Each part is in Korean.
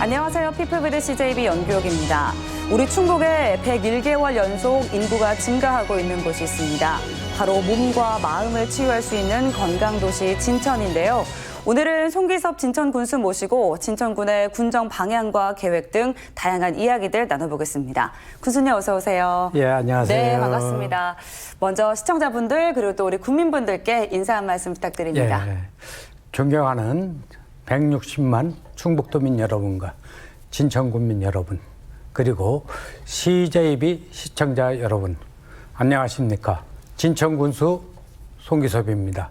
안녕하세요. 피플비드 CJB 연규혁입니다. 우리 충북에 101개월 연속 인구가 증가하고 있는 곳이 있습니다. 바로 몸과 마음을 치유할 수 있는 건강도시 진천인데요. 오늘은 송기섭 진천군수 모시고 진천군의 군정 방향과 계획 등 다양한 이야기들 나눠보겠습니다. 군수님 어서 오세요. 예, 안녕하세요. 네, 반갑습니다. 먼저 시청자분들 그리고 또 우리 국민분들께 인사 한 말씀 부탁드립니다. 예, 존경하는 160만 충북도민 여러분과 진천군민 여러분 그리고 CJB 시청자 여러분 안녕하십니까. 진천군수 송기섭입니다.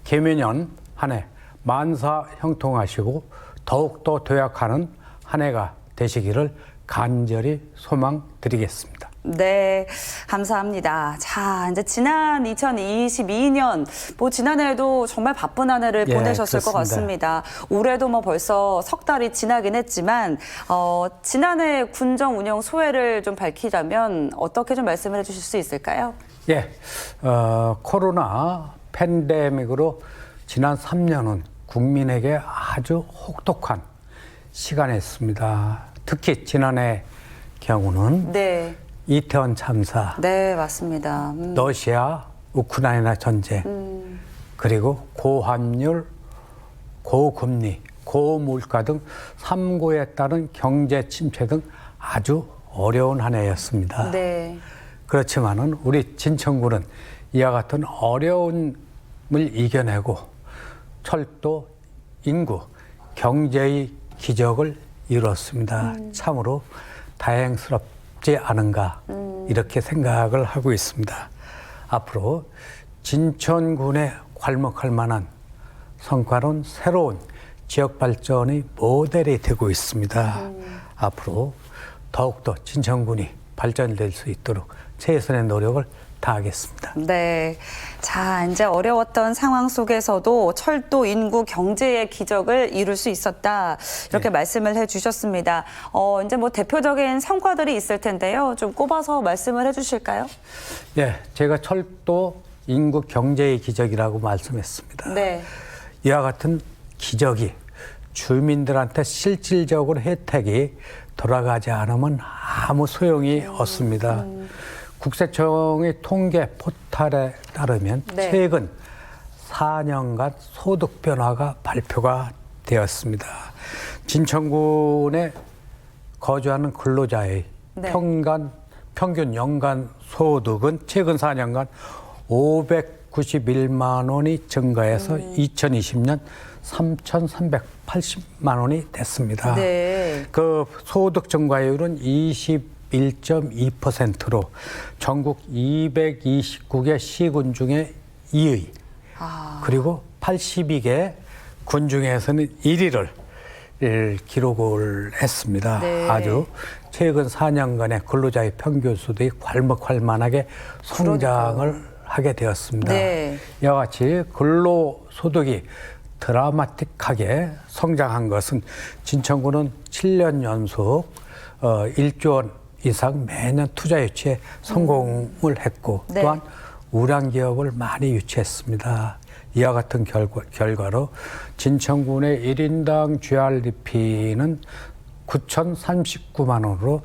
개묘년 한 해 만사 형통하시고 더욱더 도약하는 한 해가 되시기를 간절히 소망드리겠습니다. 네, 감사합니다. 자, 이제 지난 2022년, 지난해에도 정말 바쁜 한 해를 보내셨을 것 같습니다. 올해도 벌써 석 달이 지나긴 했지만, 지난해 군정 운영 소회를 좀 밝히자면 어떻게 좀 말씀을 해주실 수 있을까요? 예, 코로나 팬데믹으로 지난 3년은 국민에게 아주 혹독한 시간이었습니다. 특히 지난해 경우는 네. 이태원 참사, 네, 맞습니다. 러시아, 우크라이나 전쟁, 그리고 고환율, 고금리, 고물가 등 3고에 따른 경제 침체 등 아주 어려운 한 해였습니다. 네. 그렇지만은 우리 진천군은 이와 같은 어려움을 이겨내고 철도, 인구, 경제의 기적을 이뤘습니다. 참으로 다행스럽지 않은가 이렇게 생각을 하고 있습니다. 앞으로 진천군에 괄목할 만한 성과는 새로운 지역 발전의 모델이 되고 있습니다. 앞으로 더욱더 진천군이 발전될 수 있도록 최선의 노력을 다하겠습니다. 네. 자, 이제 어려웠던 상황 속에서도 철도, 인구, 경제의 기적을 이룰 수 있었다. 이렇게 말씀을 해 주셨습니다. 이제 대표적인 성과들이 있을 텐데요. 좀 꼽아서 말씀을 해 주실까요? 네. 제가 철도, 인구, 경제의 기적이라고 말씀했습니다. 네. 이와 같은 기적이 주민들한테 실질적으로 혜택이 돌아가지 않으면 아무 소용이 없습니다. 국세청의 통계 포털에 따르면 네. 최근 4년간 소득 변화가 발표가 되었습니다. 진천군에 거주하는 근로자의 네. 평균 연간 소득은 최근 4년간 591만 원이 증가해서 2020년 3,380만 원이 됐습니다. 네. 그 소득 증가율은 21.2%로 전국 229개 시군 중에 2위, 그리고 82개 군 중에서는 1위를 기록을 했습니다. 네. 아주 최근 4년간의 근로자의 평균 소득이 괄목할 만하게 성장을 하게 되었습니다. 네. 이와 같이 근로소득이 드라마틱하게 성장한 것은 진천군은 7년 연속 1조 원 이상 매년 투자 유치에 성공을 했고 네. 또한 우량 기업을 많이 유치했습니다. 이와 같은 결과로 진천군의 1인당 GRDP는 9,039만 원으로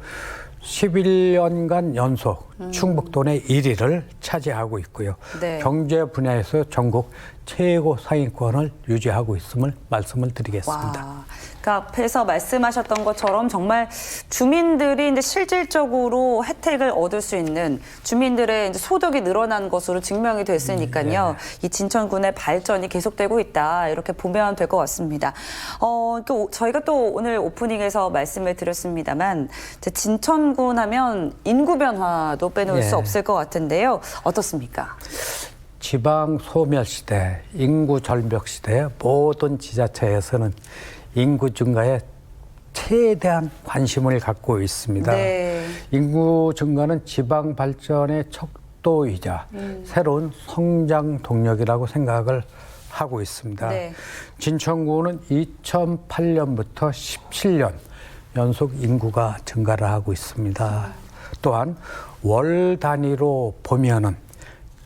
11년간 연속 충북도 내 1위를 차지하고 있고요. 네. 경제 분야에서 전국 최고 상위권을 유지하고 있음을 말씀을 드리겠습니다. 와, 그러니까 앞에서 말씀하셨던 것처럼 정말 주민들이 이제 실질적으로 혜택을 얻을 수 있는 주민들의 이제 소득이 늘어난 것으로 증명이 됐으니까요. 이 진천군의 발전이 계속되고 있다. 이렇게 보면 될 것 같습니다. 저희가 또 오늘 오프닝에서 말씀을 드렸습니다만 이제 진천군 하면 인구 변화도 빼놓을 수 없을 것 같은데요. 어떻습니까? 지방 소멸 시대, 인구 절벽 시대 모든 지자체에서는 인구 증가에 최대한 관심을 갖고 있습니다. 네. 인구 증가는 지방 발전의 척도이자 새로운 성장 동력이라고 생각을 하고 있습니다. 네. 진천구는 2008년부터 17년 연속 인구가 증가를 하고 있습니다. 또한 월 단위로 보면은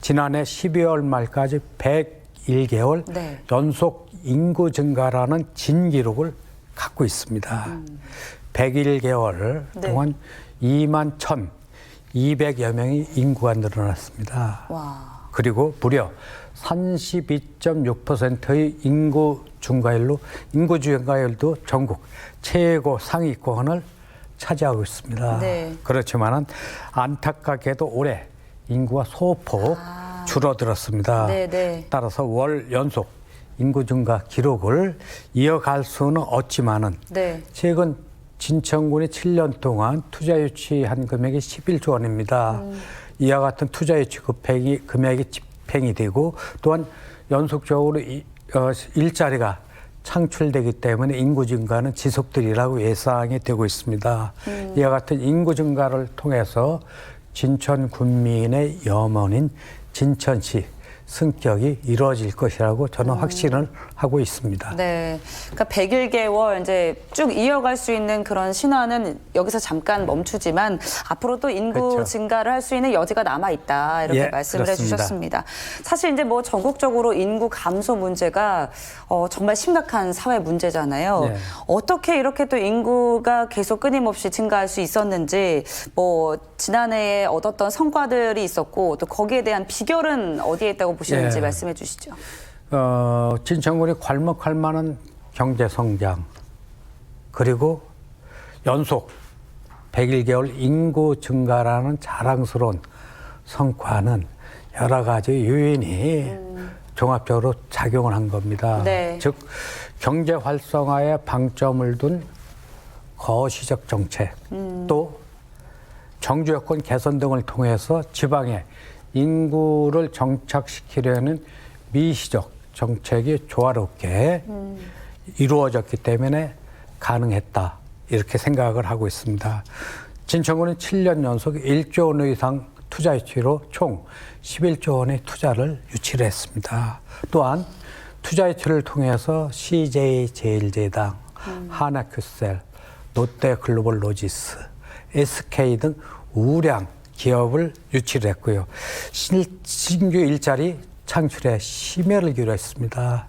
지난해 12월 말까지 101개월 네. 연속 인구 증가라는 진기록을 갖고 있습니다. 101개월 네. 동안 2만 1,200여 명의 인구가 늘어났습니다. 와. 그리고 무려 32.6%의 인구 증가율도 전국 최고 상위권을 차지하고 있습니다. 네. 그렇지만은 안타깝게도 올해 인구가 소폭 줄어들었습니다. 네. 따라서 월 연속 인구 증가 기록을 이어갈 수는 없지만은 네. 최근 진천군이 7년 동안 투자 유치한 금액이 11조 원입니다. 이와 같은 투자 유치 금액이 집행이 되고 또한 연속적으로 일자리가 창출되기 때문에 인구 증가는 지속되리라고 예상이 되고 있습니다. 이와 같은 인구 증가를 통해서 진천 군민의 염원인 진천시 승격이 이루어질 것이라고 저는 확신을 하고 있습니다. 네. 그러니까 101개월 이제 쭉 이어갈 수 있는 그런 신화는 여기서 잠깐 멈추지만 앞으로 또 인구 그렇죠. 증가를 할 수 있는 여지가 남아 있다. 이렇게 예, 말씀을 그렇습니다. 해주셨습니다. 사실 이제 뭐 전국적으로 인구 감소 문제가 정말 심각한 사회 문제잖아요. 네. 어떻게 이렇게 또 인구가 계속 끊임없이 증가할 수 있었는지 뭐 지난해에 얻었던 성과들이 있었고 또 거기에 대한 비결은 어디에 있다고 보시는지 예. 말씀해 주시죠. 진천군이 괄목할 만한 경제 성장 그리고 연속 101개월 인구 증가라는 자랑스러운 성과는 여러 가지 요인이 종합적으로 작용을 한 겁니다. 네. 즉 경제 활성화에 방점을 둔 거시적 정책 또 정주 여건 개선 등을 통해서 지방에 인구를 정착시키려는 미시적 정책이 조화롭게 이루어졌기 때문에 가능했다. 이렇게 생각을 하고 있습니다. 진천군은 7년 연속 1조 원 이상 투자 유치로 총 11조 원의 투자를 유치를 했습니다. 또한 투자 유치를 통해서 CJ제일제당, 하나큐셀, 롯데글로벌로지스, SK 등 우량 기업을 유치를 했고요. 신규 일자리 창출에 심혈을 기울였습니다.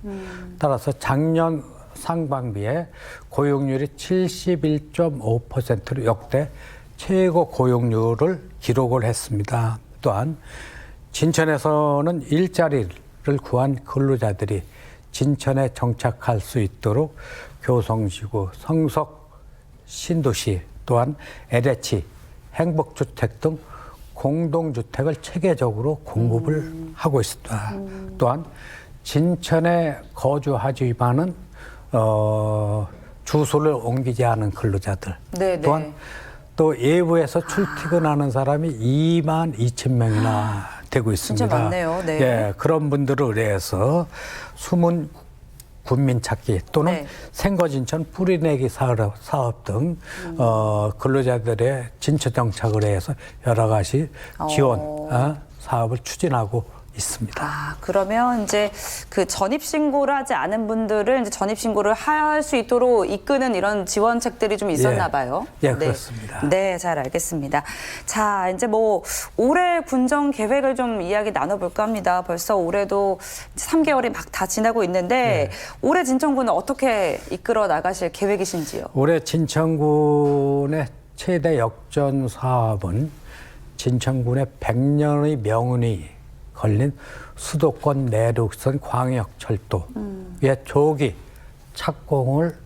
따라서 작년 상반기에 고용률이 71.5%로 역대 최고 고용률을 기록을 했습니다. 또한 진천에서는 일자리를 구한 근로자들이 진천에 정착할 수 있도록 교성지구, 성석, 신도시, 또한 LH, 행복주택 등 공동주택을 체계적으로 공급을 하고 있습니다. 또한 진천에 거주하지만은 주소를 옮기지 않은 근로자들 네, 또한 또 예부에서 출퇴근하는 사람이 2만 2천 명이나 되고 있습니다. 진짜 많네요. 네. 예, 그런 분들을 위해서 숨은 군민 찾기 또는 네. 생거진천 뿌리내기 사업 등 근로자들의 진천 정착을 해서 여러 가지 지원 사업을 추진하고 있습니다. 그러면 이제 그 전입신고를 하지 않은 분들을 이제 전입신고를 할 수 있도록 이끄는 이런 지원책들이 좀 있었나 봐요. 예, 그렇습니다. 네, 잘 알겠습니다. 자, 이제 뭐 올해 군정 계획을 좀 이야기 나눠볼까 합니다. 벌써 올해도 3개월이 막 다 지나고 있는데 올해 진천군은 어떻게 이끌어 나가실 계획이신지요? 올해 진천군의 최대 역전 사업은 진천군의 100년의 명운이 걸린 수도권 내륙선 광역철도의 조기 착공을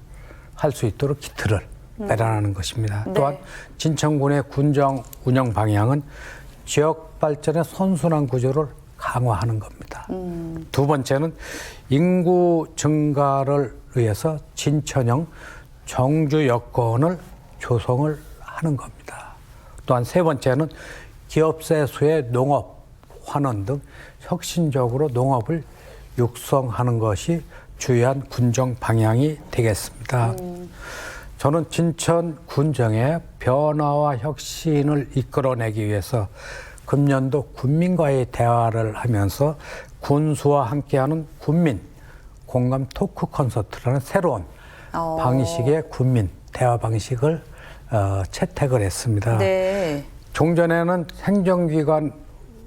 할 수 있도록 기틀을 마련하는 것입니다. 네. 또한 진천군의 군정 운영 방향은 지역 발전의 선순환 구조를 강화하는 겁니다. 두 번째는 인구 증가를 위해서 진천형 정주 여건을 조성을 하는 겁니다. 또한 세 번째는 기업세 수의 농업 환원 등 혁신적으로 농업을 육성하는 것이 주요한 군정 방향이 되겠습니다. 저는 진천 군정의 변화와 혁신을 이끌어내기 위해서 금년도 군민과의 대화를 하면서 군수와 함께하는 군민 공감 토크 콘서트라는 새로운 방식의 군민 대화 방식을 채택을 했습니다. 네. 종전에는 행정기관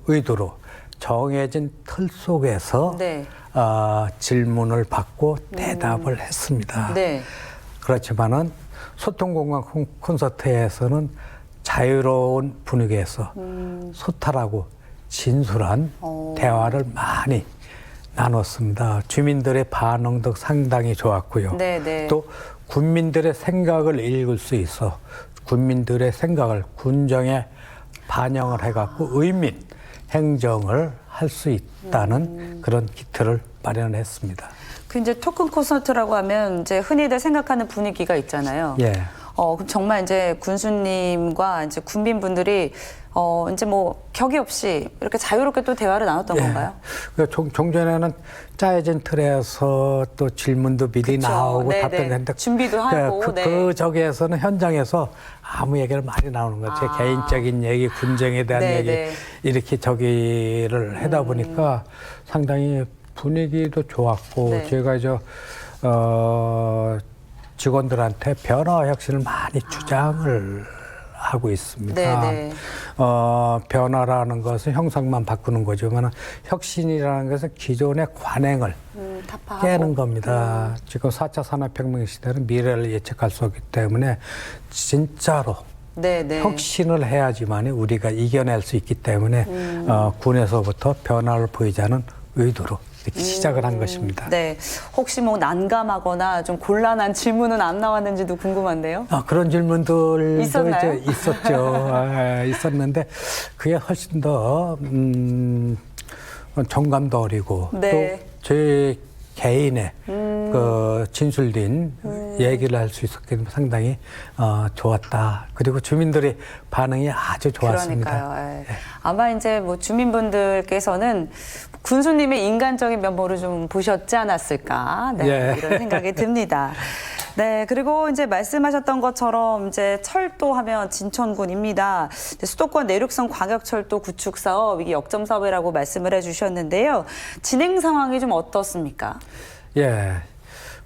의도로 정해진 틀 속에서 네. 질문을 받고 대답을 했습니다. 네. 그렇지만은 소통공간 콘서트에서는 자유로운 분위기에서 소탈하고 진솔한 대화를 많이 나눴습니다. 주민들의 반응도 상당히 좋았고요. 네네. 또 군민들의 생각을 읽을 수 있어 군민들의 생각을 군정에 반영을 해갖고 의민 행정을 할 수 있다는 그런 기틀을 마련했습니다. 그 이제 토큰 콘서트라고 하면 이제 흔히들 생각하는 분위기가 있잖아요. 예. 그럼 정말 이제 군수님과 이제 군민분들이 이제 뭐 격이 없이 이렇게 자유롭게 또 대화를 나눴던 건가요? 종전에는 짜여진 틀에서 또 질문도 미리 그쵸. 나오고 네네. 답변했는데 준비도 하고, 그 저기에서는 현장에서 아무 얘기를 많이 나오는 거죠. 제 개인적인 얘기, 군정에 대한 네네. 얘기 이렇게 저기를 하다 보니까 상당히 분위기도 좋았고 네. 제가 직원들한테 변화 혁신을 많이 주장을 하고 있습니다. 네네. 변화라는 것은 형상만 바꾸는 거지만 혁신이라는 것은 기존의 관행을 타파하고. 깨는 겁니다. 지금 4차 산업혁명 시대는 미래를 예측할 수 없기 때문에 진짜로 네네. 혁신을 해야지만 우리가 이겨낼 수 있기 때문에 군에서부터 변화를 보이자는 의도로 이렇게 시작을 한 것입니다. 네. 혹시 뭐 난감하거나 좀 곤란한 질문은 안 나왔는지도 궁금한데요. 그런 질문들도 있었나요? 이제 있었죠. 있었는데 그게 훨씬 더 정감도 어리고 네. 또 제 개인의 그 진술된 얘기를 할 수 있었기 때문에 상당히 좋았다. 그리고 주민들의 반응이 아주 좋았습니다. 그러니까요. 예. 아마 이제 뭐 주민분들께서는 군수님의 인간적인 면모를 좀 보셨지 않았을까. 네, 예. 이런 생각이 듭니다. 네, 그리고 이제 말씀하셨던 것처럼 이제 철도하면 진천군입니다. 수도권 내륙선 광역철도 구축 사업 이게 역점 사업이라고 말씀을 해주셨는데요. 진행 상황이 좀 어떻습니까? 예,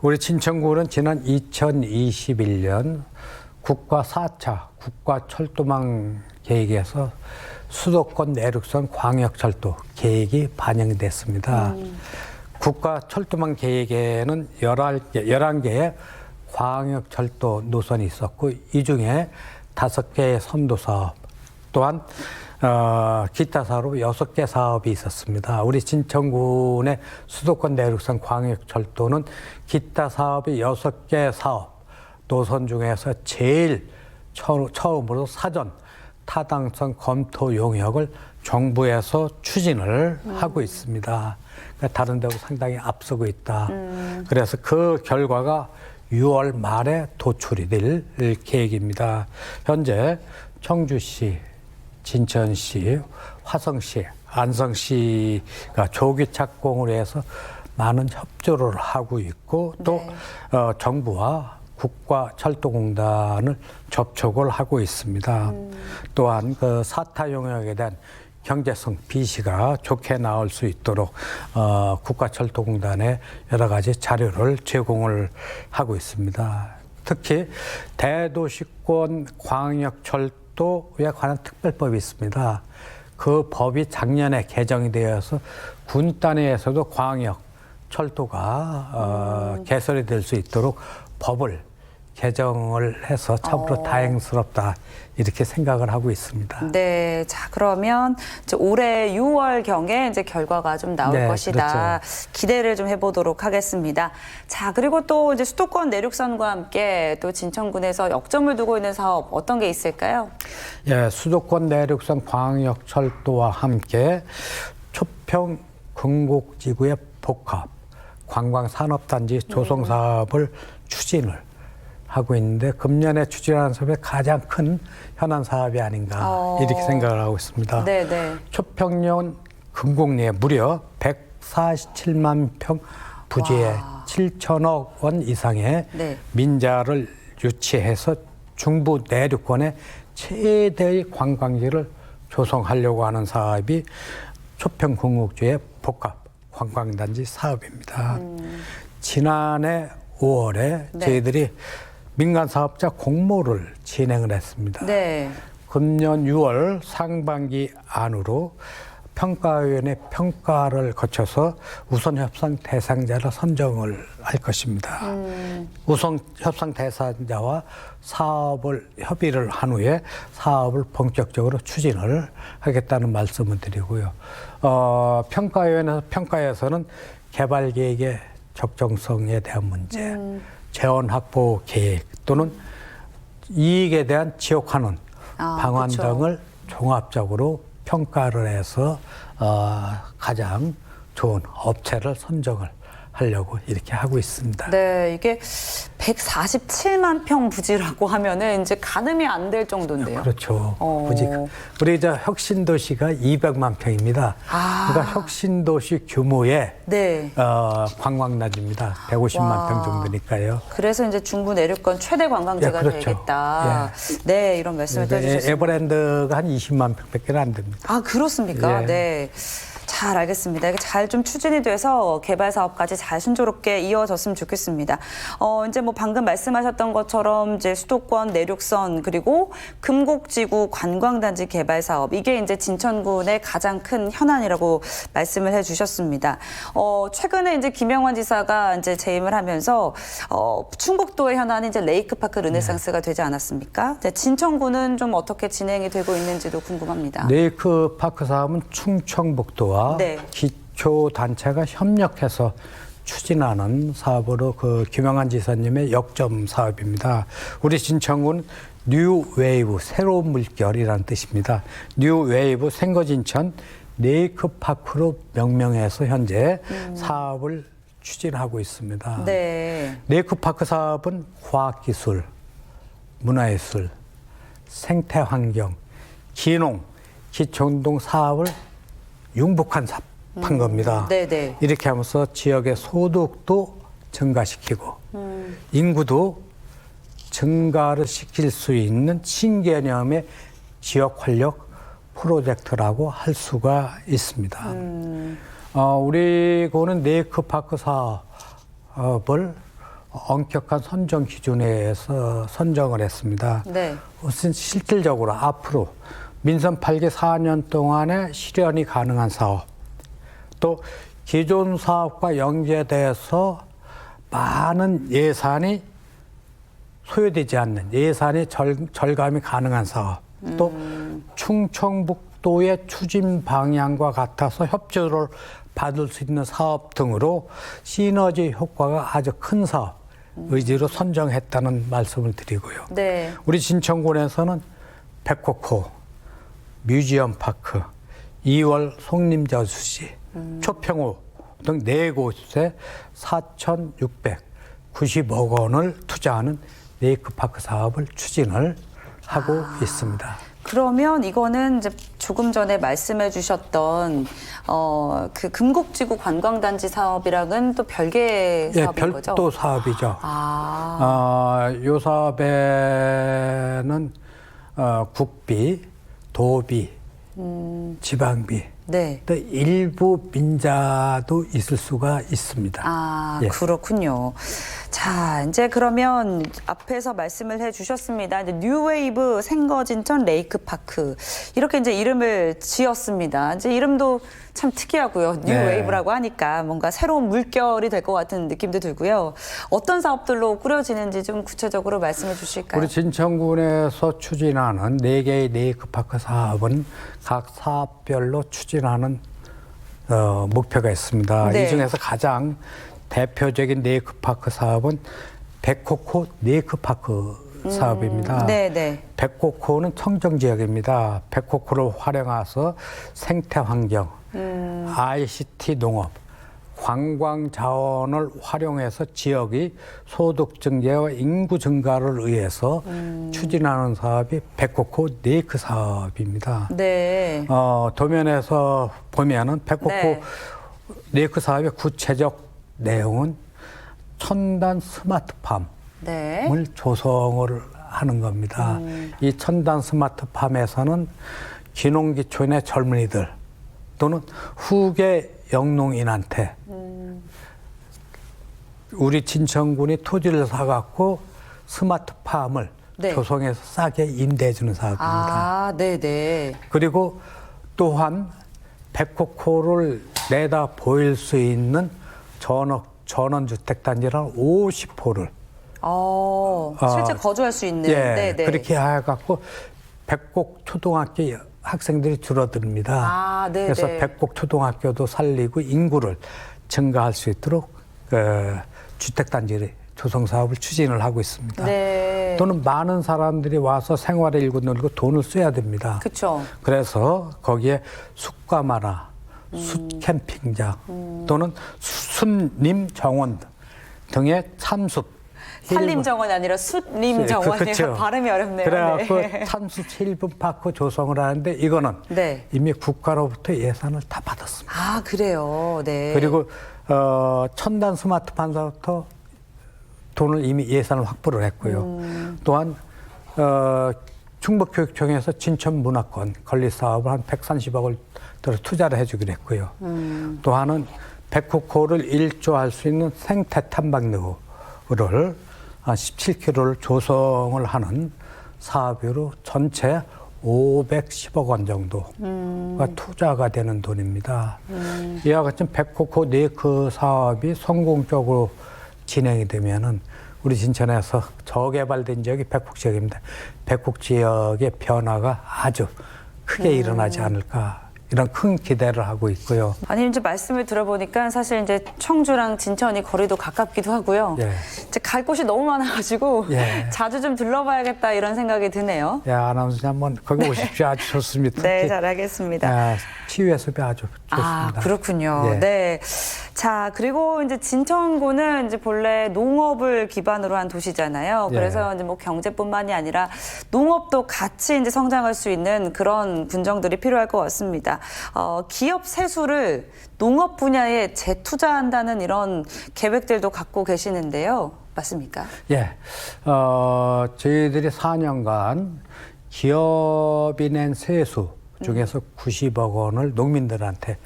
우리 진천군은 지난 2021년 국가 4차 국가철도망 계획에서 수도권 내륙선 광역철도 계획이 반영이 됐습니다. 국가철도망 계획에는 11개의 광역철도 노선이 있었고 이 중에 5개의 선도사업 또한 기타 사업으로 6개 사업이 있었습니다. 우리 진천군의 수도권 내륙선 광역철도는 기타 사업이 6개 사업 노선 중에서 제일 처음으로 사전 타당성 검토 용역을 정부에서 추진을 하고 있습니다. 그러니까 다른 데보다 상당히 앞서고 있다. 그래서 그 결과가 6월 말에 도출이 될 계획입니다. 현재 청주시, 진천시, 화성시, 안성시가 조기 착공을 해서 많은 협조를 하고 있고 또 정부와 국가철도공단을 접촉을 하고 있습니다. 또한 그 사타 용역에 대한 경제성 비시가 좋게 나올 수 있도록 국가철도공단에 여러 가지 자료를 제공을 하고 있습니다. 특히 대도시권 광역철도에 관한 특별법이 있습니다. 그 법이 작년에 개정이 되어서 군 단위에서도 광역철도가 개설이 될 수 있도록 법을 개정을 해서 참으로 다행스럽다 이렇게 생각을 하고 있습니다. 네, 자 그러면 이제 올해 6월경에 이제 결과가 좀 나올 네, 것이다. 그렇죠. 기대를 좀 해보도록 하겠습니다. 자 그리고 또 이제 수도권 내륙선과 함께 또 진천군에서 역점을 두고 있는 사업 어떤 게 있을까요? 예, 수도권 내륙선 광역철도와 함께 초평 금곡지구의 복합 관광산업단지 조성 사업을 추진을 하고 있는데 금년에 추진하는 사업의 가장 큰 현안 사업이 아닌가 이렇게 생각을 하고 있습니다. 네네. 초평년 금곡리에 무려 147만 평 부지에 7천억 원 이상의 네. 민자를 유치해서 중부 내륙권의 최대의 관광지를 조성하려고 하는 사업이 초평 금곡지의 복합 관광단지 사업입니다. 지난해 5월에 네. 저희들이 민간 사업자 공모를 진행을 했습니다. 네. 금년 6월 상반기 안으로 평가위원회 평가를 거쳐서 우선 협상 대상자를 선정을 할 것입니다. 우선 협상 대상자와 사업을 협의를 한 후에 사업을 본격적으로 추진을 하겠다는 말씀을 드리고요. 평가위원회에서는 개발 계획의 적정성에 대한 문제, 재원 확보 계획 또는 이익에 대한 지역환원 방안 그쵸. 등을 종합적으로 평가를 해서 가장 좋은 업체를 선정을 하려고 이렇게 하고 있습니다. 네, 이게 147만 평 부지라고 하면은 이제 가늠이 안 될 정도인데요. 그렇죠. 우리 이제 혁신도시가 200만 평입니다. 그러니까 혁신도시 규모의 네. 관광단지입니다. 150만 평 정도니까요. 그래서 이제 중부 내륙권 최대 관광지가 그렇죠. 되겠다. 네, 이런 말씀을 또 해주셨습니다. 에버랜드가 한 20만 평밖에 안 됩니다. 아, 그렇습니까? 예. 네. 잘 알겠습니다. 이게 잘 좀 추진이 돼서 개발 사업까지 잘 순조롭게 이어졌으면 좋겠습니다. 이제 뭐 방금 말씀하셨던 것처럼 이제 수도권 내륙선 그리고 금곡지구 관광단지 개발 사업 이게 이제 진천군의 가장 큰 현안이라고 말씀을 해주셨습니다. 최근에 이제 김영환 지사가 이제 재임을 하면서 충북도의 현안이 이제 레이크파크 르네상스가 되지 않았습니까? 이제 진천군은 좀 어떻게 진행이 되고 있는지도 궁금합니다. 레이크파크 사업은 충청북도와 네. 기초단체가 협력해서 추진하는 사업으로 그 김영환 지사님의 역점 사업입니다. 우리 진천군 뉴웨이브 새로운 물결이라는 뜻입니다. 뉴웨이브 생거진천 레이크파크로 명명해서 현재 사업을 추진하고 있습니다. 네. 레이크파크 사업은 과학기술, 문화예술, 생태환경, 기농, 기초운동 사업을 융복한 겁니다. 네네. 이렇게 하면서 지역의 소득도 증가시키고 인구도 증가를 시킬 수 있는 신개념의 지역 활력 프로젝트라고 할 수가 있습니다. 우리 고는 레이크파크 사업을 엄격한 선정 기준에서 선정을 했습니다. 네. 우선 실질적으로 앞으로 민선 8개 4년 동안에 실현이 가능한 사업, 또 기존 사업과 연계돼서 많은 예산이 소요되지 않는 예산이 절감이 가능한 사업, 또 충청북도의 추진 방향과 같아서 협조를 받을 수 있는 사업 등으로 시너지 효과가 아주 큰 사업 의지로 선정했다는 말씀을 드리고요. 네. 우리 진천군에서는 백호코, 뮤지엄 파크, 2월 송림저수지, 초평호 등 4곳에 4,690억 원을 투자하는 레이크파크 사업을 추진을 하고 있습니다. 그러면 이거는 이제 조금 전에 말씀해 주셨던 그 금곡지구 관광단지 사업이랑은 또 별개의 예, 사업인 거죠? 별도 사업이죠. 이 사업에는 국비, 도비, 지방비, 네. 또 일부 민자도 있을 수가 있습니다. 아, 예. 그렇군요. 자, 이제 그러면 앞에서 말씀을 해 주셨습니다. 이제 뉴웨이브 생거진천 레이크파크. 이렇게 이제 이름을 지었습니다. 이제 이름도 참 특이하고요. 뉴웨이브라고 하니까 뭔가 새로운 물결이 될 것 같은 느낌도 들고요. 어떤 사업들로 꾸려지는지 좀 구체적으로 말씀해 주실까요? 우리 진천군에서 추진하는 4개의 레이크파크 사업은 각 사업별로 추진하는 목표가 있습니다. 네. 이 중에서 가장 대표적인 레이크파크 사업은 백호코 레이크파크 사업입니다. 네네. 백호코는 청정지역입니다. 백호코를 활용해서 생태환경, ICT 농업, 관광 자원을 활용해서 지역의 소득 증대와 인구 증가를 위해서 추진하는 사업이 백호코 레이크 사업입니다. 네. 도면에서 보면은 백호코 네. 레이크 사업의 구체적 내용은 첨단 스마트팜을 네. 조성을 하는 겁니다. 이 첨단 스마트팜에서는 기농기촌의 젊은이들 또는 후계 영농인한테 우리 진천군이 토지를 사갖고 스마트팜을 네. 백호코를 내다 보일 수 있는 전원주택단지랑 50호를 실제 거주할 수 있는. 예, 네네. 그렇게 해갖고 백곡 초등학교 학생들이 줄어듭니다. 아, 네네. 그래서 백곡 초등학교도 살리고 인구를 증가할 수 있도록 주택단지 조성 사업을 추진을 하고 있습니다. 네. 또는 많은 사람들이 와서 생활에 일고 놀고 돈을 써야 됩니다. 그렇죠. 그래서 거기에 숯가마나 숯 캠핑장 또는 숯림 정원 등의 참숲 산림 정원이 아니라 숯림 정원이에요. 그렇죠. 발음이 어렵네요. 그래갖고 네. 참숲 힐브파크 조성을 하는데 이거는 네. 이미 국가로부터 예산을 다 받았습니다. 아, 그래요. 네. 그리고 첨단 스마트 판사부터 돈을 이미 예산을 확보를 했고요. 또한 충북교육청에서 진천문화권 건립 사업을 한 130억을 들어 투자를 해주기로 했고요. 또 하나는 백호코를 일조할 수 있는 생태 탐방로를 17km를 조성을 하는 사업으로 전체 510억 원 정도가 투자가 되는 돈입니다. 이와 같이 백호코 네크 사업이 성공적으로 진행이 되면은 우리 진천에서 저개발된 지역이 백곡 지역입니다. 백곡 지역의 변화가 아주 크게 일어나지 않을까 이런 큰 기대를 하고 있고요. 아니 이제 말씀을 들어보니까 사실 이제 청주랑 진천이 거리도 가깝기도 하고요. 예. 이제 갈 곳이 너무 많아가지고 예. 자주 좀 들러봐야겠다 이런 생각이 드네요. 예, 아나운서님 한번 거기 오십시오. 아주 좋습니다. 네, 특히, 잘하겠습니다. 치유의 숲이 아주 좋습니다. 아, 그렇군요. 예. 네. 자, 그리고 이제 진천구는 이제 본래 농업을 기반으로 한 도시잖아요. 예. 그래서 이제 뭐 경제뿐만이 아니라 농업도 같이 이제 성장할 수 있는 그런 군정들이 필요할 것 같습니다. 기업 세수를 농업 분야에 재투자한다는 이런 계획들도 갖고 계시는데요. 맞습니까? 예. 저희들이 4년간 기업이 낸 세수 중에서 90억 원을 농민들한테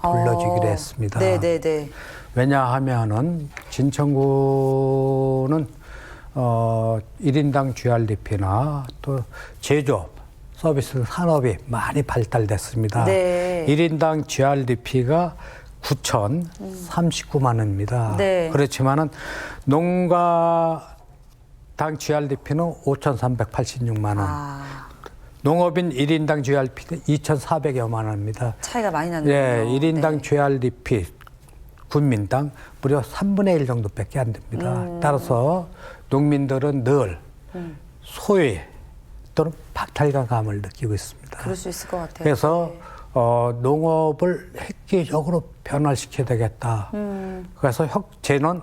불러주기로 했습니다. 네네네. 왜냐하면은 진천구는 1인당 GRDP나 또 제조업, 서비스 산업이 많이 발달됐습니다. 네. 1인당 GRDP가 9,039만 원입니다. 네. 그렇지만은 농가당 GRDP는 5,386만 원. 아, 농업인 1인당 GRDP는 2,400여만 원입니다. 차이가 많이 나는군요. 예, 1인당 GRDP 군민당 무려 3분의 1 정도밖에 안 됩니다. 따라서 농민들은 늘 소외 또는 박탈감을 느끼고 있습니다. 그럴 수 있을 것 같아요. 그래서 네. 농업을 획기적으로 변화시켜야 되겠다. 그래서 저는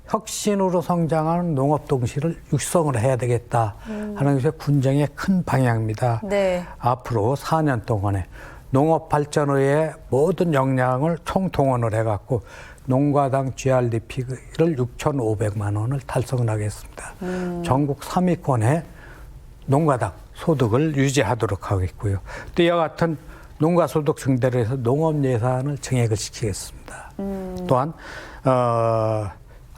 혁신으로 성장하는 농업 동시를 육성을 해야 되겠다 하는 것이 군정의 큰 방향입니다. 네. 앞으로 4년 동안에 농업 발전의 모든 역량을 총동원을 해갖고 농가당 GRDP를 6,500만 원을 달성을 하겠습니다. 전국 3위권에 농가당 소득을 유지하도록 하겠고요. 또 이와 같은 농가 소득 증대를 해서 농업 예산을 증액을 시키겠습니다. 또한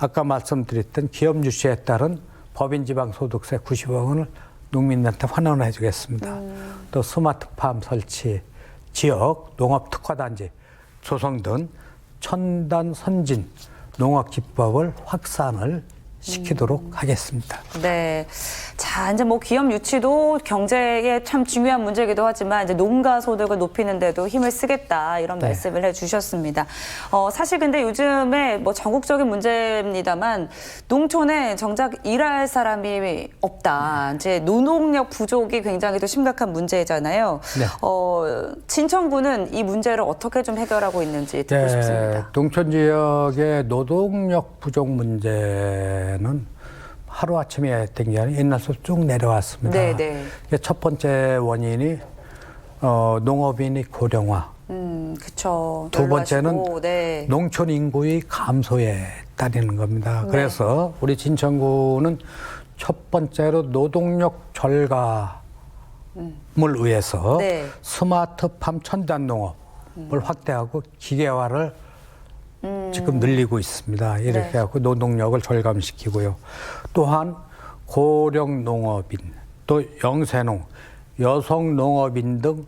아까 말씀드렸던 기업 유치에 따른 법인 지방 소득세 90억 원을 농민들한테 환원을 해주겠습니다. 또 스마트팜 설치, 지역 농업 특화단지 조성 등 첨단 선진 농업 기법을 확산을 시키도록 하겠습니다. 네. 자, 이제 뭐 기업 유치도 경제에 참 중요한 문제이기도 하지만 이제 농가 소득을 높이는 데도 힘을 쓰겠다 이런 네. 말씀을 해 주셨습니다. 사실 근데 요즘에 뭐 전국적인 문제입니다만 농촌에 정작 일할 사람이 없다. 이제 노동력 부족이 굉장히 또 심각한 문제잖아요. 네. 진천구는 이 문제를 어떻게 좀 해결하고 있는지 듣고 싶습니다. 농촌 지역의 노동력 부족 문제는 하루아침에 된 게 아니라 옛날부터 쭉 내려왔습니다. 네네. 첫 번째 원인이 농업인이 고령화. 그쵸. 두 번째는 연락하시고, 네. 농촌 인구의 감소에 따르는 겁니다. 네. 그래서 우리 진천구는 첫 번째로 노동력 절감을 위해서 네. 스마트팜 첨단 농업을 확대하고 기계화를 지금 늘리고 있습니다. 이렇게 네. 해서 노동력을 절감시키고요. 또한 고령 농업인, 또 영세농, 여성 농업인 등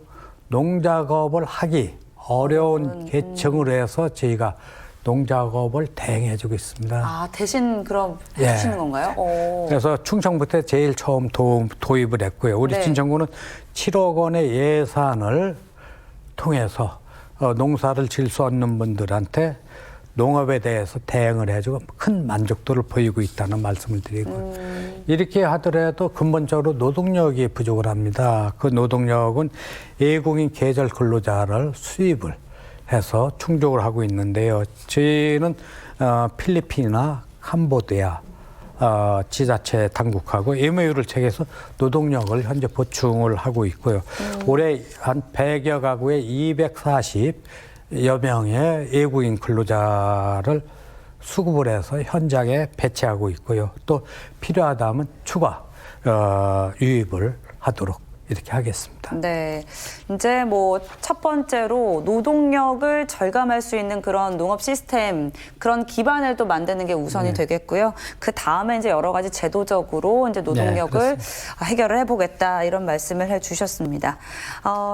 농작업을 하기 어려운 계층을 해서 저희가 농작업을 대행해주고 있습니다. 아, 대신 그럼 예. 해주시는 건가요? 오. 그래서 충청부터 제일 처음 도입을 했고요. 우리 네. 진천구는 7억 원의 예산을 통해서 농사를 질 수 없는 분들한테 농업에 대해서 대응을 해주고 큰 만족도를 보이고 있다는 말씀을 드리고 이렇게 하더라도 근본적으로 노동력이 부족을 합니다. 그 노동력은 외국인 계절 근로자를 수입을 해서 충족을 하고 있는데요. 저희는 필리핀이나 캄보디아 지자체 당국하고 MOU를 체결해서 노동력을 현재 보충을 하고 있고요. 올해 한 100여 가구에 240여 명의 외국인 근로자를 수급을 해서 현장에 배치하고 있고요. 또 필요하다면 추가 유입을 하도록 이렇게 하겠습니다. 네. 이제 뭐 첫 번째로 노동력을 절감할 수 있는 그런 농업 시스템, 그런 기반을 또 만드는 게 우선이 되겠고요. 그 다음에 이제 여러 가지 제도적으로 이제 노동력을 해결을 해보겠다 이런 말씀을 해주셨습니다.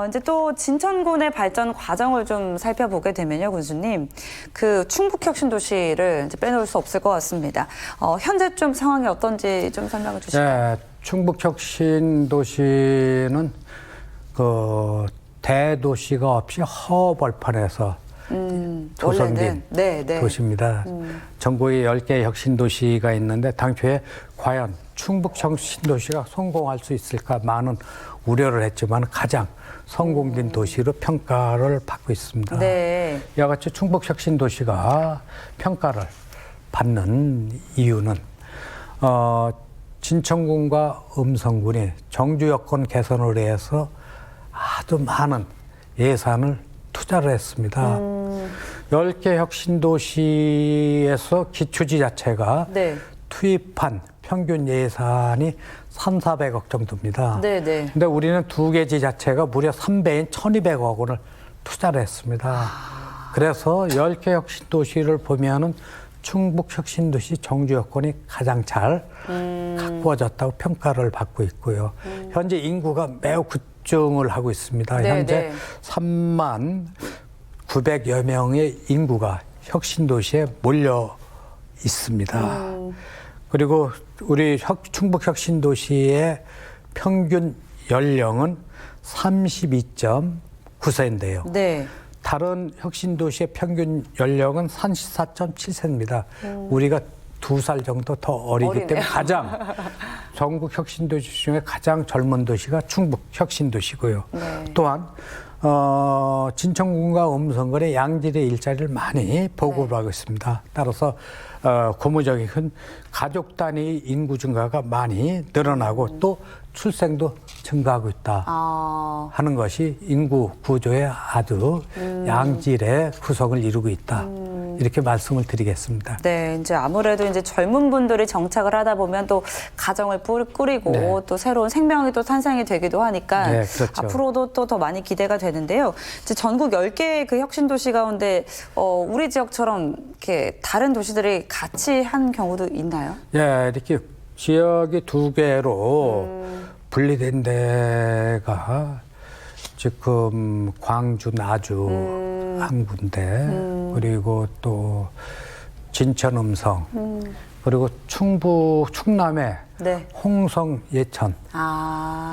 이제 또 진천군의 발전 과정을 좀 살펴보게 되면요, 군수님. 그 충북혁신도시를 이제 빼놓을 수 없을 것 같습니다. 현재 좀 상황이 어떤지 좀 설명해 주실까요? 네, 충북혁신도시는 그 대도시가 없이 허벌판에서 조성된 도시입니다. 전국에 10개의 혁신도시가 있는데 당초에 과연 충북혁신도시가 성공할 수 있을까 많은 우려를 했지만 가장 성공된 도시로 평가를 받고 있습니다. 네. 이와 같이 충북혁신도시가 평가를 받는 이유는 진천군과 음성군이 정주 여건 개선을 위해서 아주 많은 예산을 투자를 했습니다. 10개 혁신도시에서 기초지자체가 투입한 평균 예산이 3,400억 정도입니다. 네네. 근데 우리는 2개 지자체가 무려 3배인 1,200억 원을 투자를 했습니다. 그래서 10개 혁신도시를 보면은 충북혁신도시 정주 여건이 가장 잘 가꾸어졌다고 평가를 받고 있고요. 현재 인구가 매우 급증을 하고 있습니다. 현재 3만 900여 명의 인구가 혁신도시에 몰려 있습니다. 그리고 우리 충북혁신도시의 평균 연령은 32.9세인데요. 네. 다른 혁신도시의 평균 연령은 34.7세입니다. 우리가 2살 정도 더 어리기 때문에 가장 전국 혁신도시 중에 가장 젊은 도시가 충북 혁신도시고요. 또한 진천군과 음성군의 양질의 일자리를 많이 보고를 하고 있습니다. 따라서 고무적인 가족 단위 인구 증가가 많이 늘어나고 또 출생도 증가하고 있다 하는 것이 인구 구조의 아주 양질의 구성을 이루고 있다. 이렇게 말씀을 드리겠습니다. 네, 이제 아무래도 이제 젊은 분들이 정착을 하다 보면 또 가정을 꾸리고 또 새로운 생명이 또 탄생이 되기도 하니까 그렇죠. 앞으로도 또 더 많이 기대가 되는데요. 이제 전국 10개의 그 혁신도시 가운데 우리 지역처럼 이렇게 다른 도시들이 같이 한 경우도 있나요? 예, 이렇게 지역이 2개로 분리된 데가 지금 광주, 나주 한 군데 그리고 또 진천, 음성 그리고 충남의 홍성, 예천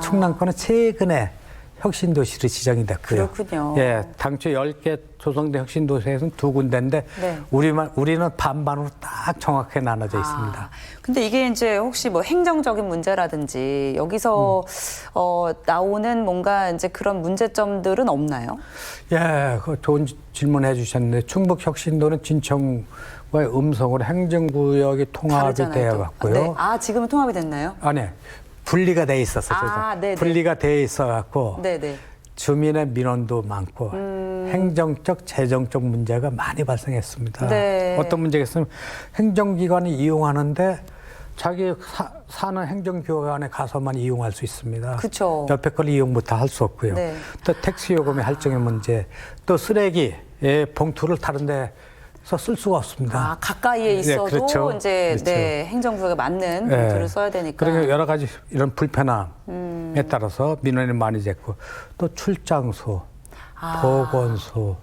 충남권은 최근에 혁신도시로 지정이 됐고요. 그렇군요. 예, 당초 10개 조성된 혁신도시에서는 2군데인데 우리는 반반으로 딱 정확하게 나눠져 있습니다. 근데 이게 이제 혹시 뭐 행정적인 문제라든지 여기서 나오는 뭔가 이제 그런 문제점들은 없나요? 예, 그 좋은 질문 해주셨는데 충북혁신도는 진천과의 음성으로 행정구역이 통합이 되어 갔고요. 지금은 통합이 됐나요? 아니, 분리가 돼 있었어요. 분리가 돼 있어 갖고 주민의 민원도 많고 행정적, 재정적 문제가 많이 발생했습니다. 어떤 문제가 있으면 행정기관이 이용하는데 자기 사는 행정기관에 가서만 이용할 수 있습니다. 그렇죠. 옆에 걸 이용 못 할 수 없고요. 또 택시 요금의 할증의 문제, 또 쓰레기의 봉투를 다른 데서 쓸 수가 없습니다. 가까이에 있어도 이제 행정구역에 맞는 봉투를 써야 되니까. 그러니까 여러 가지 이런 불편함에 따라서 민원이 많이 됐고 또 출장소, 보건소,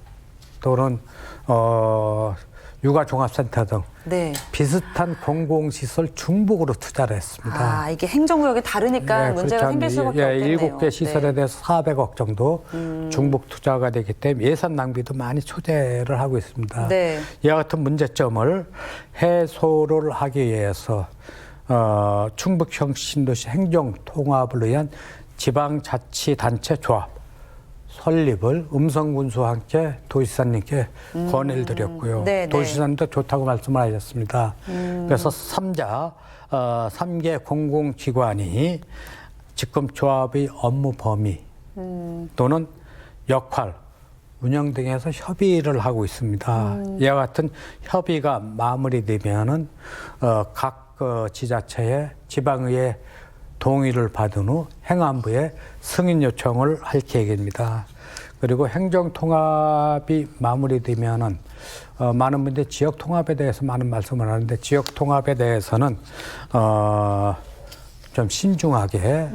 또는 육아종합센터 등 네. 비슷한 공공시설 중복으로 투자를 했습니다. 아, 이게 행정구역이 다르니까 문제가 생길 수밖에 없겠네요. 7개 시설에 네. 대해서 400억 정도 중복 투자가 되기 때문에 예산 낭비도 많이 초래를 하고 있습니다. 네. 이와 같은 문제점을 해소를 하기 위해서 충북형 신도시 행정통합을 위한 지방자치단체 조합 설립을 음성군수와 함께 도지사님께 건의를 드렸고요. 네, 네. 도지사님도 좋다고 말씀을 하셨습니다. 그래서 3개 공공기관이 지금 조합의 업무 범위 또는 역할, 운영 등에서 협의를 하고 있습니다. 이와 같은 협의가 마무리되면은 각 지자체의 지방의회 동의를 받은 후 행안부에 승인 요청을 할 계획입니다. 그리고 행정통합이 마무리되면은 많은 분들이 지역통합에 대해서 많은 말씀을 하는데 지역통합에 대해서는 좀 신중하게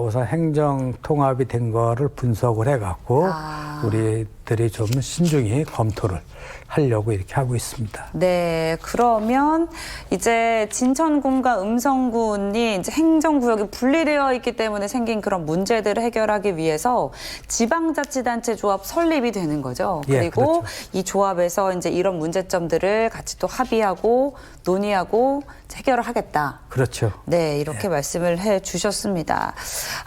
우선 행정통합이 된 거를 분석을 해갖고 우리들이 좀 신중히 검토를 하려고 이렇게 하고 있습니다. 네, 그러면 이제 진천군과 음성군이 이제 행정구역이 분리되어 있기 때문에 생긴 그런 문제들을 해결하기 위해서 지방자치단체 조합 설립이 되는 거죠. 예, 그리고 그렇죠. 이 조합에서 이제 이런 문제점들을 같이 또 합의하고 논의하고 해결을 하겠다. 그렇죠. 네, 이렇게 말씀을 해 주셨습니다.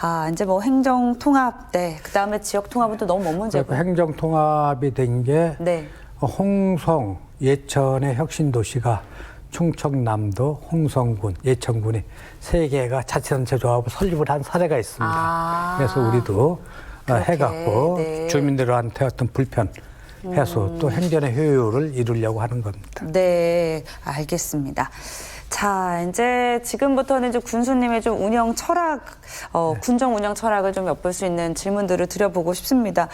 아, 이제 뭐 행정통합, 네, 그 다음에 지역통합은 또 너무 먼 문제고. 행정통합이 된 게 네. 홍성 예천의 혁신도시가 충청남도 홍성군 예천군이 3개가 자치단체 조합을 설립을 한 사례가 있습니다. 그래서 우리도 그렇게, 해갖고 네. 주민들한테 어떤 불편 해소 또 행정의 효율을 이루려고 하는 겁니다. 네, 알겠습니다. 자, 이제 지금부터는 이제 군수님의 좀 운영 철학, 군정 운영 철학을 좀 엿볼 수 있는 질문들을 드려보고 싶습니다.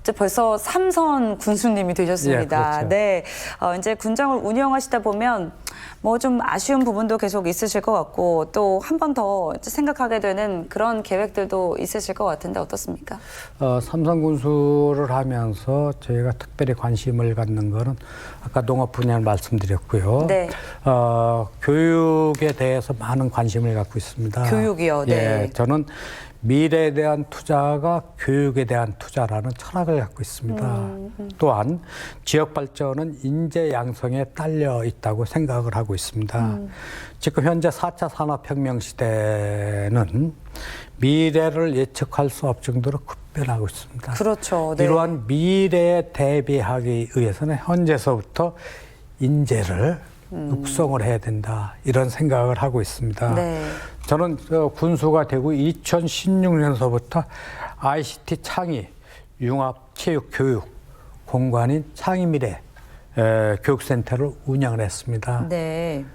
이제 벌써 3선 군수님이 되셨습니다. 예, 그렇죠. 네, 이제 군정을 운영하시다 보면 뭐 좀 아쉬운 부분도 계속 있으실 것 같고 또 한 번 더 생각하게 되는 그런 계획들도 있으실 것 같은데 어떻습니까? 삼성군수를 하면서 저희가 특별히 관심을 갖는 거는 아까 농업 분야를 말씀드렸고요. 네. 교육에 대해서 많은 관심을 갖고 있습니다. 교육이요? 네. 예, 저는 미래에 대한 투자가 교육에 대한 투자라는 철학을 갖고 있습니다. 또한 지역 발전은 인재 양성에 딸려 있다고 생각을 하고 있습니다. 지금 현재 4차 산업혁명 시대는 미래를 예측할 수 없을 정도로 급변하고 있습니다. 그렇죠. 네. 이러한 미래에 대비하기 위해서는 현재서부터 인재를 육성을 해야 된다 이런 생각을 하고 있습니다. 네. 저는 군수가 되고 2016년서부터 ICT 창의 융합 체육 교육 공간인 창의미래 교육센터를 운영을 했습니다. 네.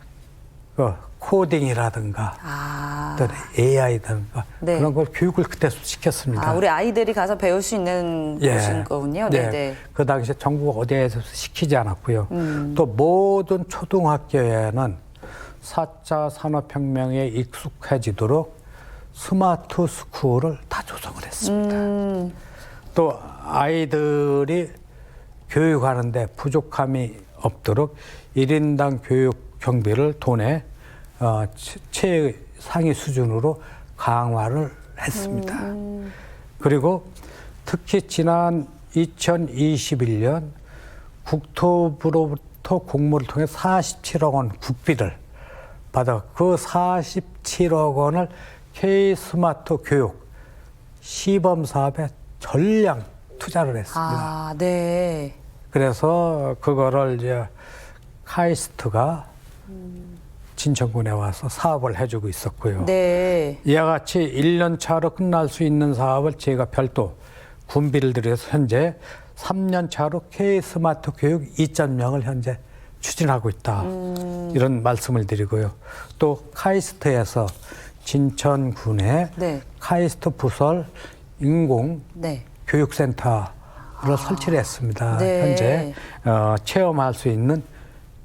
코딩이라든가 또 AI라든가 네. 그런 걸 교육을 그때 시켰습니다. 아, 우리 아이들이 가서 배울 수 있는 곳인 거군요. 네. 네. 그 당시에 정부가 어디에서 시키지 않았고요. 또 모든 초등학교에는 4차 산업혁명에 익숙해지도록 스마트 스쿨을 다 조성을 했습니다. 또 아이들이 교육하는데 부족함이 없도록 1인당 교육 경비를 돈에 최상위 수준으로 강화를 했습니다. 그리고 특히 지난 2021년 국토부로부터 공모를 통해 47억 원 국비를 받아 그 47억 원을 K-스마트 교육 시범 사업에 전량 투자를 했습니다. 아, 네. 그래서 그거를 이제 카이스트가 진천군에 와서 사업을 해주고 있었고요. 네. 이와 같이 1년 차로 끝날 수 있는 사업을 제가 별도 군비를 들여서 현재 3년 차로 K-스마트 교육 2.0을 현재 추진하고 있다. 이런 말씀을 드리고요. 또 카이스트에서 진천군에 네. 카이스트 부설 인공 네. 교육센터를 설치를 했습니다. 네. 현재 체험할 수 있는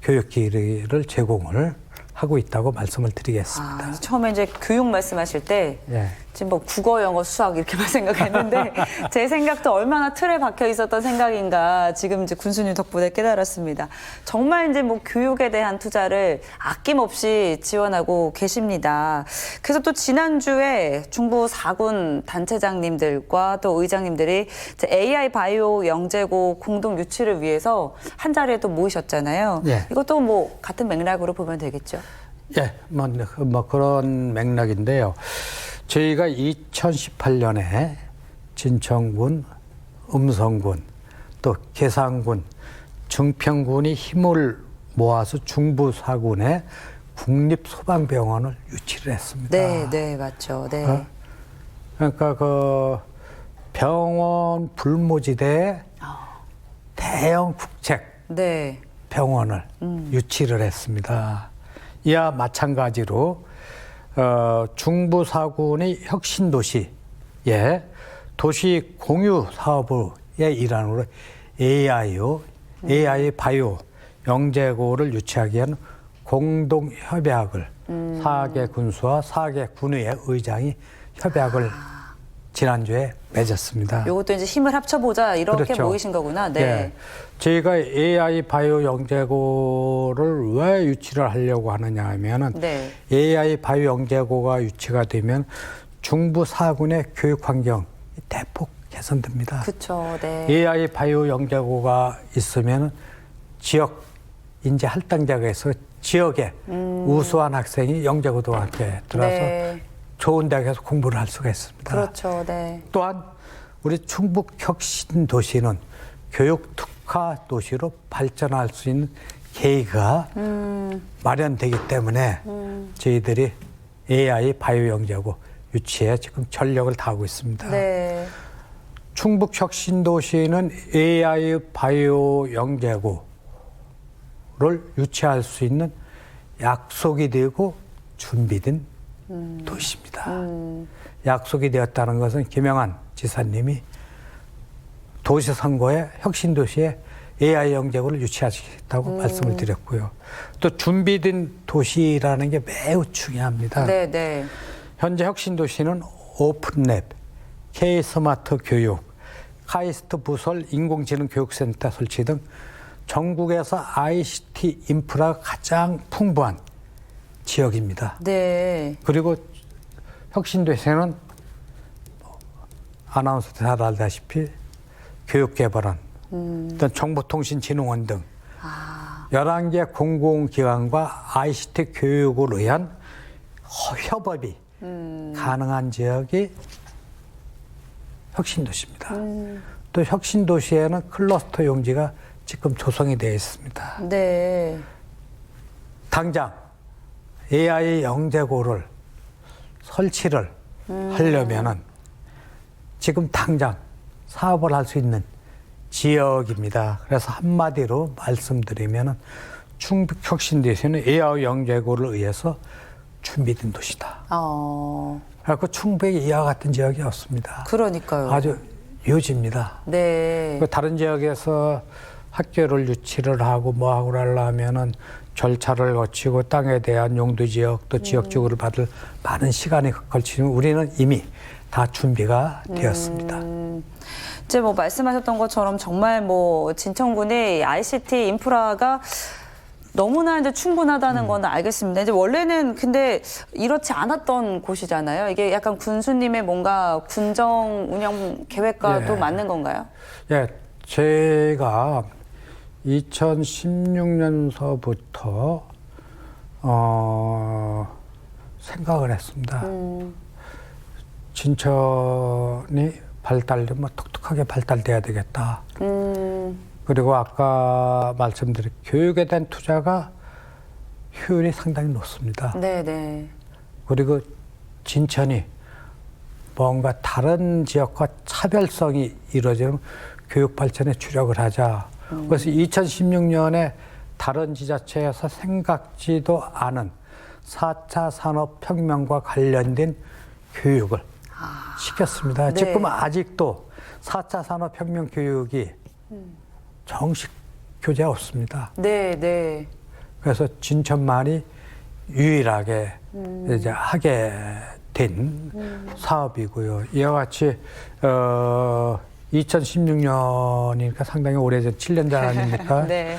교육기를 제공을 하고 있다고 말씀을 드리겠습니다. 처음에 이제 교육 말씀하실 때 예. 지금 뭐 국어, 영어, 수학 이렇게만 생각했는데 제 생각도 얼마나 틀에 박혀 있었던 생각인가 지금 이제 군수님 덕분에 깨달았습니다. 정말 이제 뭐 교육에 대한 투자를 아낌없이 지원하고 계십니다. 그래서 또 지난주에 중부 4군 단체장님들과 또 의장님들이 이제 AI 바이오 영재고 공동 유치를 위해서 한 자리에 또 모이셨잖아요. 예. 이것도 뭐 같은 맥락으로 보면 되겠죠. 예, 뭐 그런 맥락인데요. 저희가 2018년에 진천군, 음성군, 또 계산군, 증평군이 힘을 모아서 중부 4군에 국립소방병원을 유치를 했습니다. 네, 네, 맞죠. 네. 그러니까 그 병원 불모지대에 대형 국책 네. 병원을 유치를 했습니다. 이와 마찬가지로 중부 4군의 혁신도시에 도시 공유 사업의 일환으로 AI 바이오 영재고를 유치하기 위한 공동 협약을 4개 군수와 4개 군의회 의장이 협약을 지난주에 맺었습니다. 요것도 이제 힘을 합쳐보자 이렇게 그렇죠. 모이신 거구나. 네. 예. 저희가 AI 바이오 영재고를 왜 유치를 하려고 하느냐 하면은 네. AI 바이오 영재고가 유치가 되면 중부 4군의 교육 환경이 대폭 개선됩니다. 그렇죠. 네. AI 바이오 영재고가 있으면 지역 인재 할당작에서 지역에 우수한 학생이 영재고등학교에 들어서 네. 좋은 대학에서 공부를 할 수가 있습니다. 그렇죠. 네. 또한 우리 충북 혁신 도시는 교육 특화 도시로 발전할 수 있는 계기가 마련되기 때문에 저희들이 AI 바이오 영재고 유치에 지금 전력을 다하고 있습니다. 네. 충북 혁신 도시는 AI 바이오 영재고를 유치할 수 있는 약속이 되고 준비된 도시입니다. 약속이 되었다는 것은 김영한 지사님이 도시선거에 혁신도시에 AI 영재고를 유치하시겠다고 말씀을 드렸고요. 또 준비된 도시라는 게 매우 중요합니다. 네, 네. 현재 혁신도시는 오픈랩, K스마트 교육, 카이스트 부설 인공지능 교육센터 설치 등 전국에서 ICT 인프라가 가장 풍부한 지역입니다. 네. 그리고 혁신도시에는 아나운서 잘 알다시피 교육개발원, 또 정보통신진흥원 등 11개 공공기관과 ICT 교육을 위한 협업이 가능한 지역이 혁신도시입니다. 또 혁신도시에는 클러스터 용지가 지금 조성이 되어 있습니다. 네. 당장 AI 영재고를 설치를 하려면은 지금 당장 사업을 할 수 있는 지역입니다. 그래서 한마디로 말씀드리면은 충북 혁신도시는 AI 영재고를 위해서 준비된 도시다. 그래서 충북에 이와 같은 지역이 없습니다. 그러니까요. 아주 유지입니다. 네. 다른 지역에서 학교를 유치를 하고 뭐 하고 하려면은 절차를 거치고 땅에 대한 용도 지역 또 지역 지구를 받을 많은 시간이 걸치면 우리는 이미 다 준비가 되었습니다. 이제 뭐 말씀하셨던 것처럼 정말 뭐 진천군의 ICT 인프라가 너무나 이제 충분하다는 건 알겠습니다. 이제 원래는 근데 이렇지 않았던 곳이잖아요. 이게 약간 군수님의 뭔가 군정 운영 계획과도 예. 맞는 건가요? 예, 제가 2016년서부터 생각을 했습니다. 진천이 발달되면 똑똑하게 발달돼야 되겠다. 그리고 아까 말씀드린 교육에 대한 투자가 효율이 상당히 높습니다. 네네. 그리고 진천이 뭔가 다른 지역과 차별성이 이루어지는 교육 발전에 주력을 하자. 그래서 2016년에 다른 지자체에서 생각지도 않은 4차 산업혁명과 관련된 교육을 시켰습니다. 네. 지금 아직도 4차 산업혁명 교육이 정식 교재가 없습니다. 네. 그래서 진천만이 유일하게 이제 하게 된 사업이고요. 이와 같이 2016년이니까 상당히 오래전 7년 전 아닙니까? 네.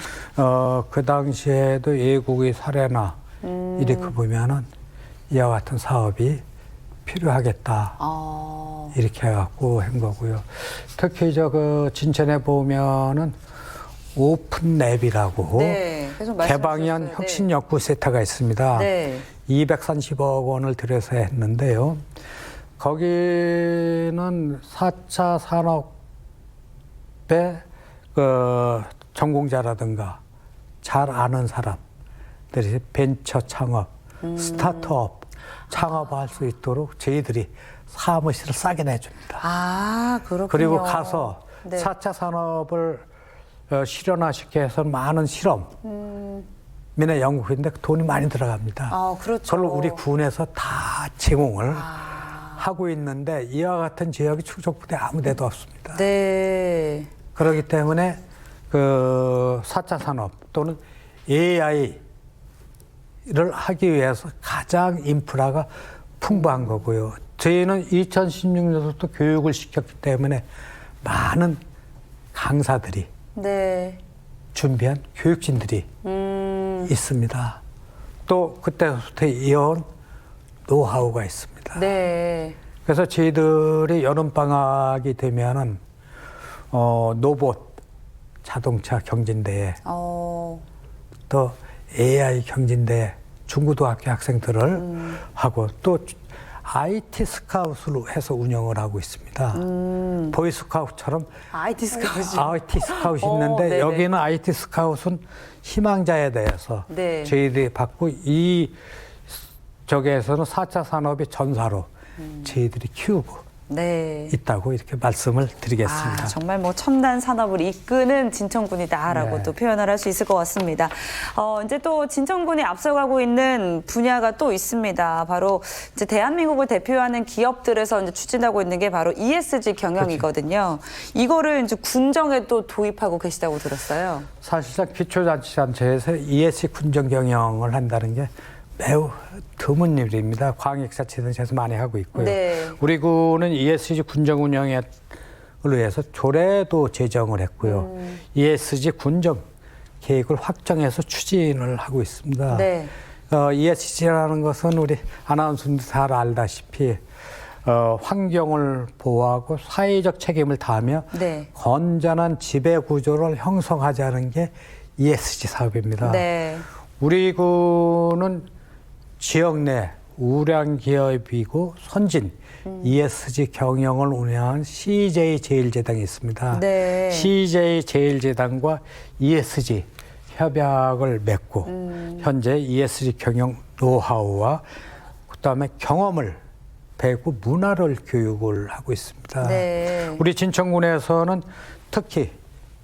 그 당시에도 외국의 사례나 이렇게 보면은 이와 같은 사업이 필요하겠다. 이렇게 해갖고 한 거고요. 특히 그 진천에 보면은 오픈랩이라고 네, 계속 개방형 말씀하셨어요. 혁신연구 센터가 있습니다. 네. 230억 원을 들여서 했는데요. 거기는 4차 산업의 전공자라든가 잘 아는 사람들이 벤처 창업, 스타트업 창업할 수 있도록 저희들이 사무실을 싸게 내줍니다. 아, 그렇군요. 그리고 가서 네. 4차 산업을 실현화시켜 해서 많은 실험, 민의 연구인데 돈이 많이 들어갑니다. 아, 그렇죠. 그걸 우리 군에서 다 제공을 하고 있는데 이와 같은 지역이 충청부대 아무 데도 없습니다. 네. 그렇기 때문에 그 4차 산업 또는 AI를 하기 위해서 가장 인프라가 풍부한 거고요. 저희는 2016년부터 교육을 시켰기 때문에 많은 강사들이 네. 준비한 교육진들이 있습니다. 또 그때부터 이어온 노하우가 있습니다. 네. 그래서 저희들이 여름방학이 되면은 로봇 자동차 경진대회 또 AI 경진대회 중고등학교 학생들을 하고 또 IT 스카웃으로 해서 운영을 하고 있습니다. 보이스카웃처럼 IT 스카웃이. IT 스카웃이 있는데 네네. 여기는 IT 스카웃은 희망자에 대해서 네. 저희들이 받고 이 저기에서는 4차 산업의 전사로 저희들이 키우고 네. 있다고 이렇게 말씀을 드리겠습니다. 아, 정말 뭐 첨단 산업을 이끄는 진천군이다라고 네. 또 표현을 할 수 있을 것 같습니다. 이제 또 진천군이 앞서가고 있는 분야가 또 있습니다. 바로 이제 대한민국을 대표하는 기업들에서 이제 추진하고 있는 게 바로 ESG 경영이거든요. 이거를 이제 군정에 또 도입하고 계시다고 들었어요. 사실상 기초자치단체에서 ESG 군정 경영을 한다는 게 매우 드문 일입니다. 광역자치단체에서 많이 하고 있고요. 네. 우리 군은 ESG 군정 운영에 위해서 조례도 제정을 했고요. ESG 군정 계획을 확정해서 추진을 하고 있습니다. 네. ESG라는 것은 우리 아나운서님도 잘 알다시피 환경을 보호하고 사회적 책임을 다하며 네. 건전한 지배 구조를 형성하자는 게 ESG 사업입니다. 네. 우리 군은 지역 내 우량 기업이고 선진 ESG 경영을 운영한 CJ 제일제당이 있습니다. 네. CJ 제일제당과 ESG 협약을 맺고 현재 ESG 경영 노하우와 그다음에 경험을 배우고 문화를 교육을 하고 있습니다. 네. 우리 진천군에서는 특히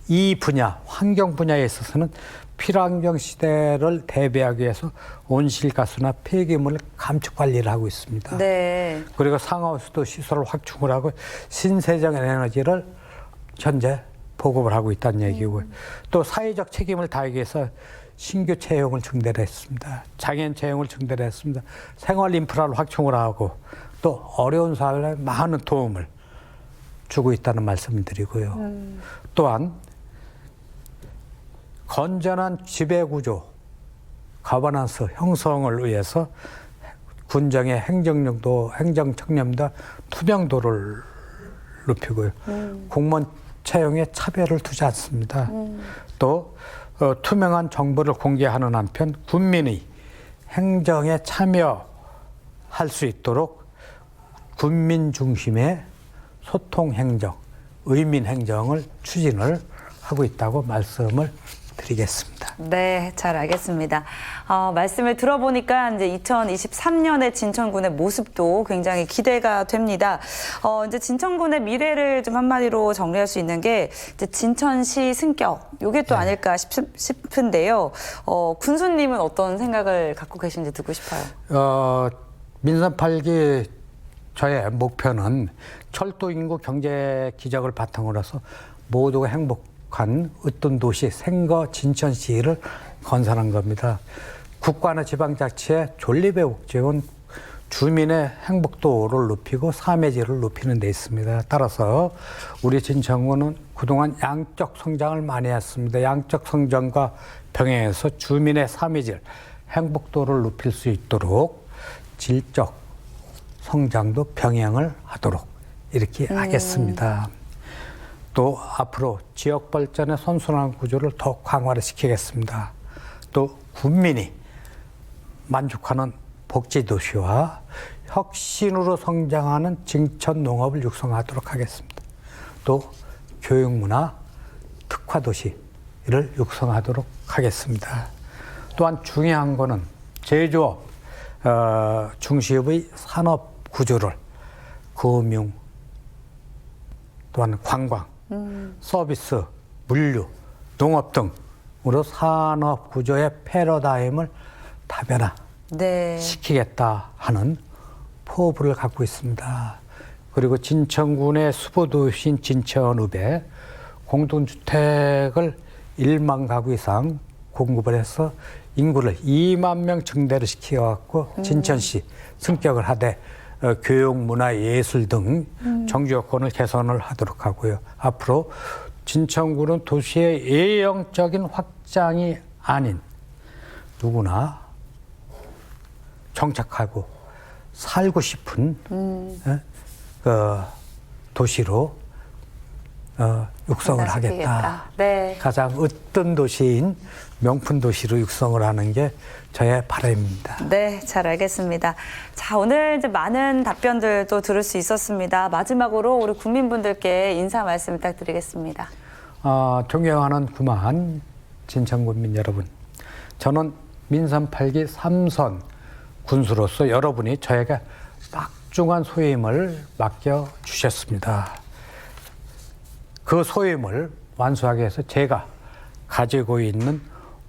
이 분야, 환경 분야에 있어서는 필환경 시대를 대비하기 위해서 온실가스나 폐기물 감축 관리를 하고 있습니다. 네. 그리고 상하수도 시설을 확충을 하고 신세적 에너지를 현재 보급을 하고 있다는 얘기고요. 또 사회적 책임을 다하기 위해서 신규 채용을 증대를 했습니다. 장애인 채용을 증대를 했습니다. 생활 인프라를 확충을 하고 또 어려운 사회에 많은 도움을 주고 있다는 말씀을 드리고요. 또한 건전한 지배구조, 가버넌스 형성을 위해서 군정의 행정력도, 행정청렴도 투명도를 높이고요. 공무원 채용에 차별을 두지 않습니다. 또 투명한 정보를 공개하는 한편 군민의 행정에 참여할 수 있도록 군민 중심의 소통 행정, 의민 행정을 추진을 하고 있다고 말씀을 드리겠습니다. 네, 잘 알겠습니다. 말씀을 들어보니까 이제 2023년의 진천군의 모습도 굉장히 기대가 됩니다. 이제 진천군의 미래를 좀 한마디로 정리할 수 있는 게 이제 진천시 승격, 요게 또 아닐까 싶은데요. 군수님은 어떤 생각을 갖고 계신지 듣고 싶어요. 민선 8기 저의 목표는 철도 인구 경제 기적을 바탕으로 해서 모두가 행복한 으뜸 도시 생거 진천시를 건설한 겁니다. 국가나 지방자치의 존립의 목적은 주민의 행복도를 높이고 삶의 질을 높이는 데 있습니다. 따라서 우리 진천구는 그동안 양적 성장을 많이 했습니다. 양적 성장과 병행해서 주민의 삶의 질, 행복도를 높일 수 있도록 질적 성장도 병행을 하도록 이렇게 하겠습니다. 또 앞으로 지역 발전의 선순환 구조를 더 강화를 시키겠습니다. 또 국민이 만족하는 복지도시와 혁신으로 성장하는 진천 농업을 육성하도록 하겠습니다. 또 교육문화 특화도시를 육성하도록 하겠습니다. 또한 중요한 거는 제조업 중심의 산업 구조를 금융, 또한 관광, 서비스, 물류, 농업 등으로 산업 구조의 패러다임을 다변화 네. 시키겠다 하는 포부를 갖고 있습니다. 그리고 진천군의 수보도시인 진천읍에 공동주택을 1만 가구 이상 공급을 해서 인구를 2만 명 증대를 시켜갖고 진천시 승격을 하되 교육, 문화, 예술 등 정주 여건을 개선을 하도록 하고요. 앞으로 진천구는 도시의 예형적인 확장이 아닌 누구나 정착하고 살고 싶은 도시로 육성을 하겠다. 네. 가장 으뜸 도시인 명품 도시로 육성을 하는 게 저의 바람입니다. 네, 잘 알겠습니다. 자, 오늘 이제 많은 답변들도 들을 수 있었습니다. 마지막으로 우리 국민분들께 인사 말씀 부탁드리겠습니다. 존경하는 구만 진천군민 여러분, 저는 민선 8기 3선 군수로서 여러분이 저에게 막중한 소임을 맡겨주셨습니다. 그 소임을 완수하기 위해서 제가 가지고 있는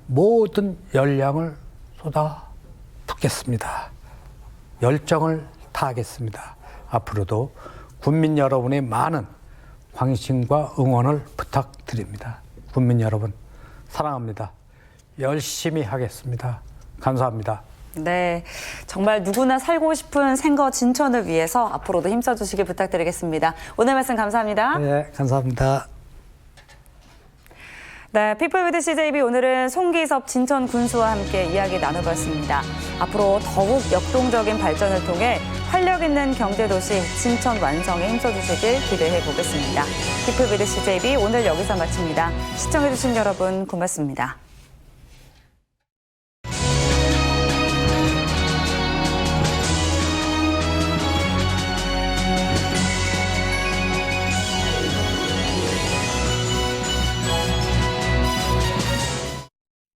모든 역량을 쏟아붓겠습니다. 열정을 다하겠습니다. 앞으로도 군민 여러분의 많은 관심과 응원을 부탁드립니다. 군민 여러분, 사랑합니다. 열심히 하겠습니다. 감사합니다. 네, 정말 누구나 살고 싶은 생거 진천을 위해서 앞으로도 힘써주시길 부탁드리겠습니다. 오늘 말씀 감사합니다. 네, 감사합니다. 네, 피플 위드 CJB 오늘은 송기섭 진천 군수와 함께 이야기 나눠봤습니다. 앞으로 더욱 역동적인 발전을 통해 활력 있는 경제도시 진천 완성에 힘써주시길 기대해 보겠습니다. 피플 위드 CJB 오늘 여기서 마칩니다. 시청해주신 여러분 고맙습니다.